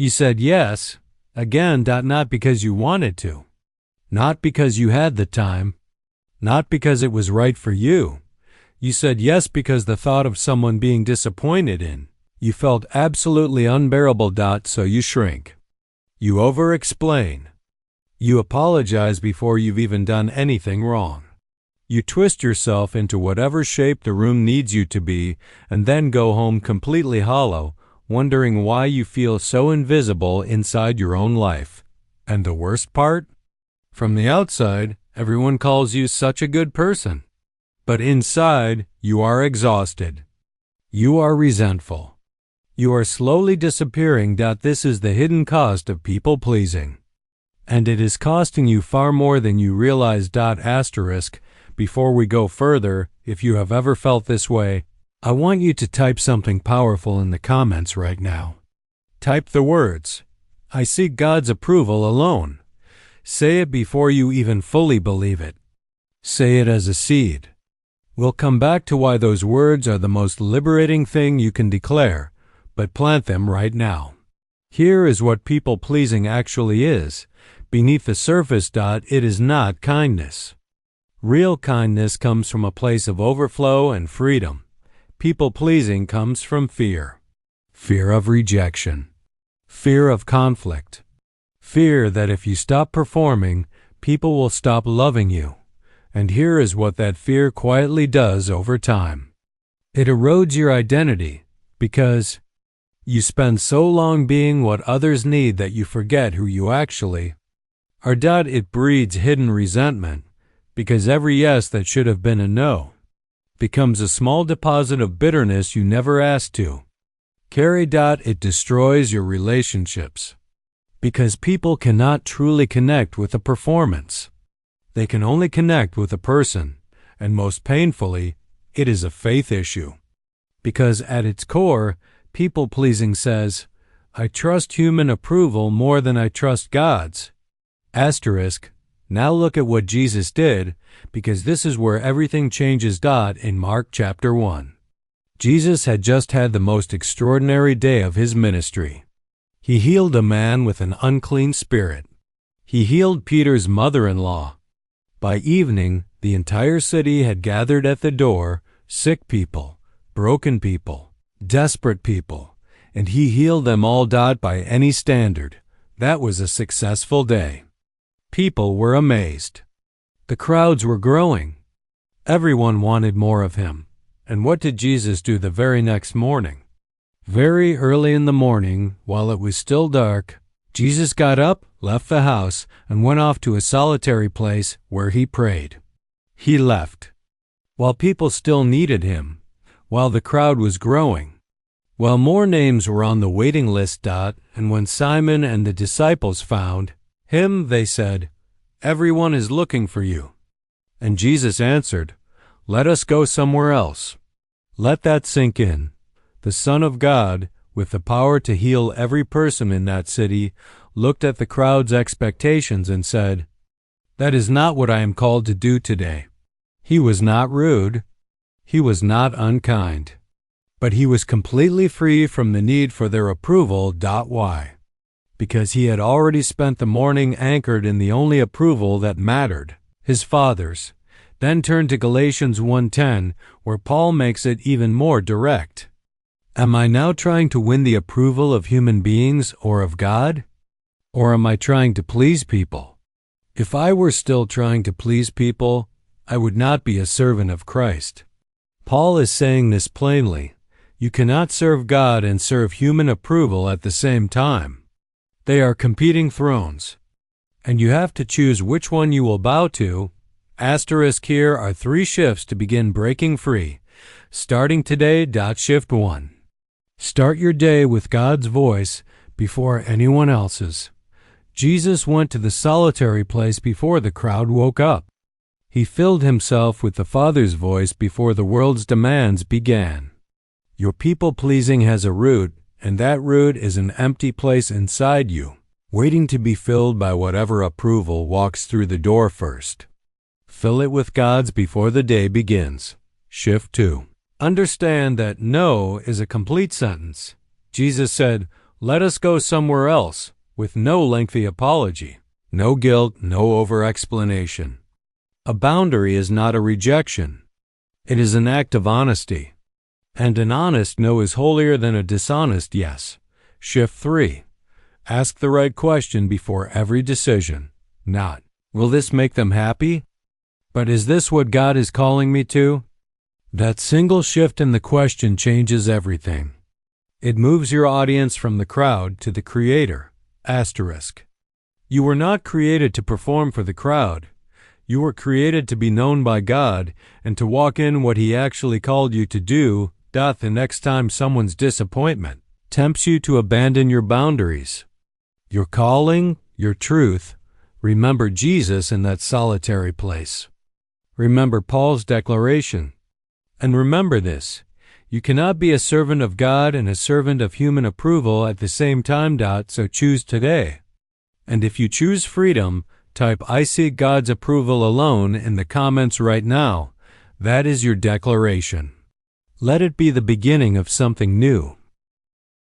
You said yes, again, not because you wanted to, not because you had the time, not because it was right for you. You said yes because the thought of someone being disappointed in you felt absolutely unbearable. So you shrink. You over-explain. You apologize before you've even done anything wrong. You twist yourself into whatever shape the room needs you to be and then go home completely hollow, wondering why you feel so invisible inside your own life. And the worst part? From the outside, everyone calls you such a good person. But inside, you are exhausted. You are resentful. You are slowly disappearing. This is the hidden cost of people-pleasing. And it is costing you far more than you realize. Before we go further, if you have ever felt this way, I want you to type something powerful in the comments right now. Type the words, "I seek God's approval alone." Say it before you even fully believe it. Say it as a seed. We'll come back to why those words are the most liberating thing you can declare, but plant them right now. Here is what people-pleasing actually is. Beneath the surface, it is not kindness. Real kindness comes from a place of overflow and freedom. People-pleasing comes from fear. Fear of rejection. Fear of conflict. Fear that if you stop performing, people will stop loving you. And here is what that fear quietly does over time. It erodes your identity because you spend so long being what others need that you forget who you actually are. It breeds hidden resentment because every yes that should have been a no becomes a small deposit of bitterness you never asked to carry. It destroys your relationships because people cannot truly connect with a performance. They can only connect with a person, and most painfully, it is a faith issue. Because at its core, people-pleasing says, I trust human approval more than I trust God's. Now look at what Jesus did, because this is where everything changes. In Mark chapter 1. Jesus had just had the most extraordinary day of his ministry. He healed a man with an unclean spirit. He healed Peter's mother-in-law. By evening, the entire city had gathered at the door, sick people, broken people, desperate people, and he healed them all. By any standard, that was a successful day. People were amazed. The crowds were growing. Everyone wanted more of him. And what did Jesus do the very next morning? Very early in the morning, while it was still dark, Jesus got up, left the house, and went off to a solitary place where he prayed. He left. While people still needed him, while the crowd was growing, while more names were on the waiting list. And when Simon and the disciples found him, they said, Everyone is looking for you. And Jesus answered, Let us go somewhere else. Let that sink in. The Son of God, with the power to heal every person in that city, looked at the crowd's expectations and said, That is not what I am called to do today. He was not rude. He was not unkind. But he was completely free from the need for their approval. Why? Because he had already spent the morning anchored in the only approval that mattered, his Father's. Then turn to Galatians 1:10, where Paul makes it even more direct. Am I now trying to win the approval of human beings or of God? Or am I trying to please people? If I were still trying to please people, I would not be a servant of Christ. Paul is saying this plainly. You cannot serve God and serve human approval at the same time. They are competing thrones, and you have to choose which one you will bow to. Here are 3 shifts to begin breaking free. Starting today. Shift 1. Start your day with God's voice before anyone else's. Jesus went to the solitary place before the crowd woke up. He filled himself with the Father's voice before the world's demands began. Your people-pleasing has a root, and that root is an empty place inside you, waiting to be filled by whatever approval walks through the door first. Fill it with God's before the day begins. Shift 2. Understand that no is a complete sentence. Jesus said, Let us go somewhere else, with no lengthy apology, no guilt, no over-explanation. A boundary is not a rejection. It is an act of honesty. And an honest no is holier than a dishonest yes. Shift 3. Ask the right question before every decision. Not, will this make them happy? But is this what God is calling me to? That single shift in the question changes everything. It moves your audience from the crowd to the Creator. Asterisk. You were not created to perform for the crowd. You were created to be known by God and to walk in what He actually called you to do. The next time someone's disappointment tempts you to abandon your boundaries, your calling, your truth, remember Jesus in that solitary place. Remember Paul's declaration. And remember this, you cannot be a servant of God and a servant of human approval at the same time. So choose today. And if you choose freedom, type I seek God's approval alone in the comments right now. That is your declaration. Let it be the beginning of something new.